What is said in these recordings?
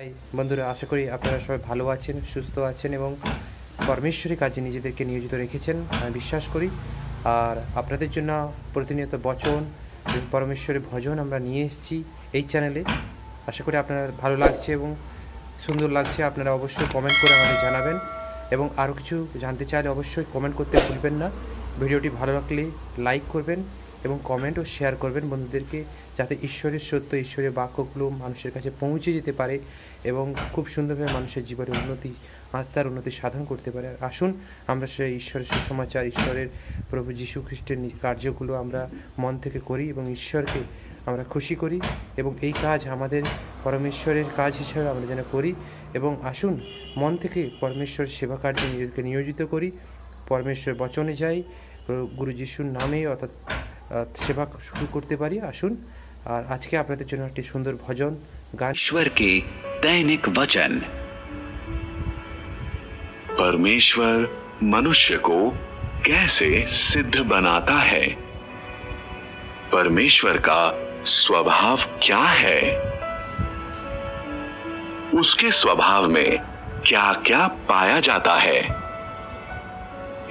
High বন্ধুরা, আশা করি আপনারা সবাই ভালো আছেন, সুস্থ আছেন এবং পরমেশ্বরের কাজে নিজেদেরকে নিয়োজিত রেখেছেন, আমি বিশ্বাস করি। আর আপনাদের জন্য প্রতিনিয়ত বচন এবং পরমেশ্বরের ভজন আমরা নিয়ে এসেছি এই চ্যানেলে। আশা করি আপনার ভালো লাগছে এবং সুন্দর লাগছে। আপনারা অবশ্যই কমেন্ট করে আমাদের জানাবেন এবং আরও কিছু জানতে চাইলে অবশ্যই কমেন্ট করতে ভুলবেন না। ভিডিওটি ভালো লাগলে লাইক করবেন এবং কমেন্ট ও শেয়ার করবেন বন্ধুদেরকে, যাতে ঈশ্বরের সত্য, ঈশ্বরের বাক্যগুলো মানুষের কাছে পৌঁছে যেতে পারে এবং খুব সুন্দরভাবে মানুষের জীবনের উন্নতি, আত্মার উন্নতি সাধন করতে পারে। আসুন আমরা সেই ঈশ্বরের সুসমাচার, ঈশ্বরের প্রভু যীশু খ্রিস্টের কার্যগুলো আমরা মন থেকে করি এবং ঈশ্বরকে আমরা খুশি করি এবং এই কাজ আমাদের পরমেশ্বরের কাজ হিসেবে আমরা যেন করি। এবং আসুন মন থেকে পরমেশ্বরের সেবা কার্যে নিজেকে নিয়োজিত করি, পরমেশ্বর বচনে যাই, গুরু যিশুর নামে অর্থাৎ সেবা শুরু করতে পারি। আসুন। আর আজকে আপনাদের জন্য একটি সুন্দর ভজন গান। ईश्वर के दैनिक वचन। परमेश्वर मनुष्य को कैसे सिद्ध बनाता है? परमेश्वर का स्वभाव क्या है? उसके स्वभाव में क्या क्या पाया जाता है?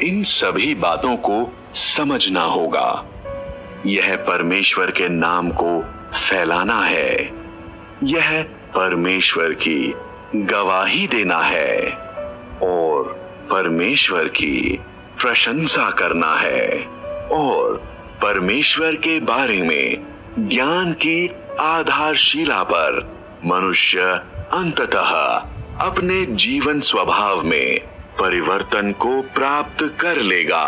इन सभी बातों को समझना होगा। यह परमेश्वर के नाम को फैलाना है, यह परमेश्वर की गवाही देना है और परमेश्वर की प्रशंसा करना है और परमेश्वर के बारे में ज्ञान की आधारशिला पर मनुष्य अंततः अपने जीवन स्वभाव में परिवर्तन को प्राप्त कर लेगा।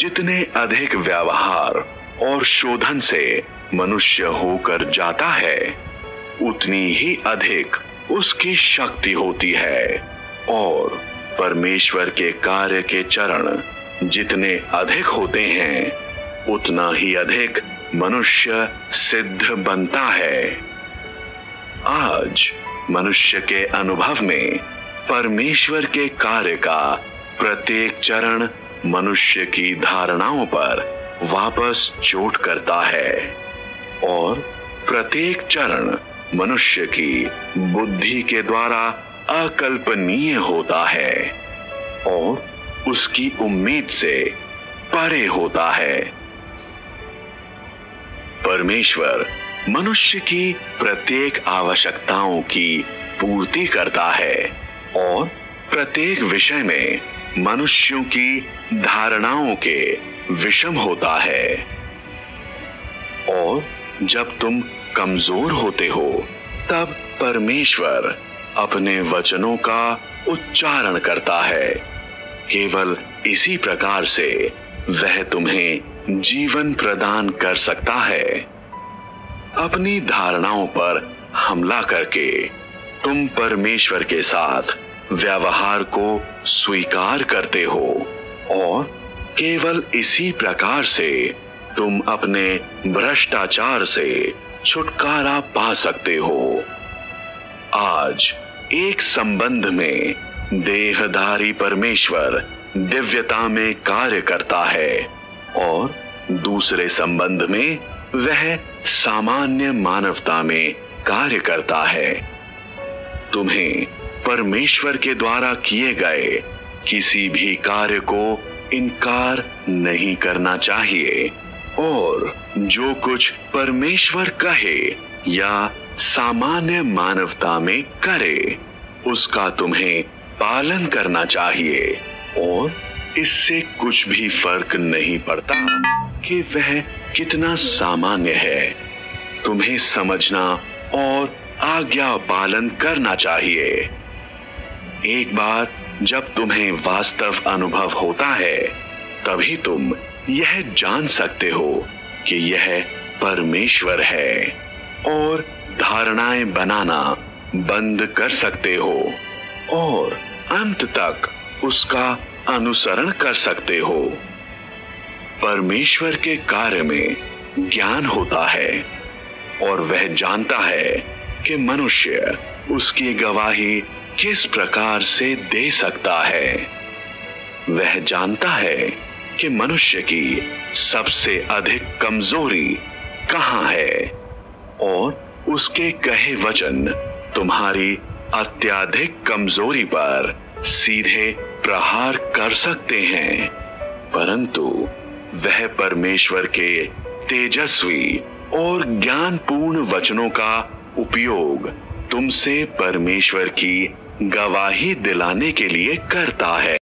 जितने अधिक व्यवहार और शोधन से मनुष्य होकर जाता है, उतनी ही अधिक उसकी शक्ति होती है और परमेश्वर के कार्य के चरण जितने अधिक होते हैं, उतना ही अधिक मनुष्य सिद्ध बनता है। आज मनुष्य के अनुभव में परमेश्वर के कार्य का प्रत्येक चरण मनुष्य की धारणाओं पर वापस चोट करता है और प्रत्येक चरण मनुष्य की बुद्धि के द्वारा अकल्पनीय होता है और उसकी उम्मीद से परे होता है। परमेश्वर मनुष्य की प्रत्येक आवश्यकताओं की पूर्ति करता है और प्रत्येक विषय में मनुष्यों की धारणाओं के विषम होता है। और जब तुम कमजोर होते हो, तब परमेश्वर अपने वचनों का उच्चारण करता है। केवल इसी प्रकार से वह तुम्हें जीवन प्रदान कर सकता है। अपनी धारणाओं पर हमला करके तुम परमेश्वर के साथ व्यवहार को स्वीकार करते हो और केवल इसी प्रकार से तुम अपने भ्रष्टाचार से छुटकारा पा सकते हो। आज एक संबंध में देहधारी परमेश्वर दिव्यता में कार्य करता है और दूसरे संबंध में वह सामान्य मानवता में कार्य करता है। तुम्हें परमेश्वर के द्वारा किए गए किसी भी कार्य को इनकार नहीं करना चाहिए और जो कुछ परमेश्वर कहे या सामान्य मानवता में करे, उसका तुम्हें पालन करना चाहिए और इससे कुछ भी फर्क नहीं पड़ता कि वह कितना सामान्य है। तुम्हें समझना और आज्ञा पालन करना चाहिए। एक बार जब तुम्हें वास्तव अनुभव होता है, तभी तुम यह जान सकते हो कि यह परमेश्वर है और धारणाएं बनाना बंद कर सकते हो और अंत तक उसका अनुसरण कर सकते हो। परमेश्वर के कार्य में ज्ञान होता है और वह जानता है कि मनुष्य उसकी गवाही किस प्रकार से दे सकता है। वह जानता है कि मनुष्य की सबसे अधिक कमजोरी कहाँ है और उसके कहे वचन तुम्हारी अत्यधिक कमजोरी पर सीधे प्रहार कर सकते हैं, परंतु वह परमेश्वर के तेजस्वी और ज्ञानपूर्ण वचनों का उपयोग तुमसे परमेश्वर की गवाही दिलाने के लिए करता है।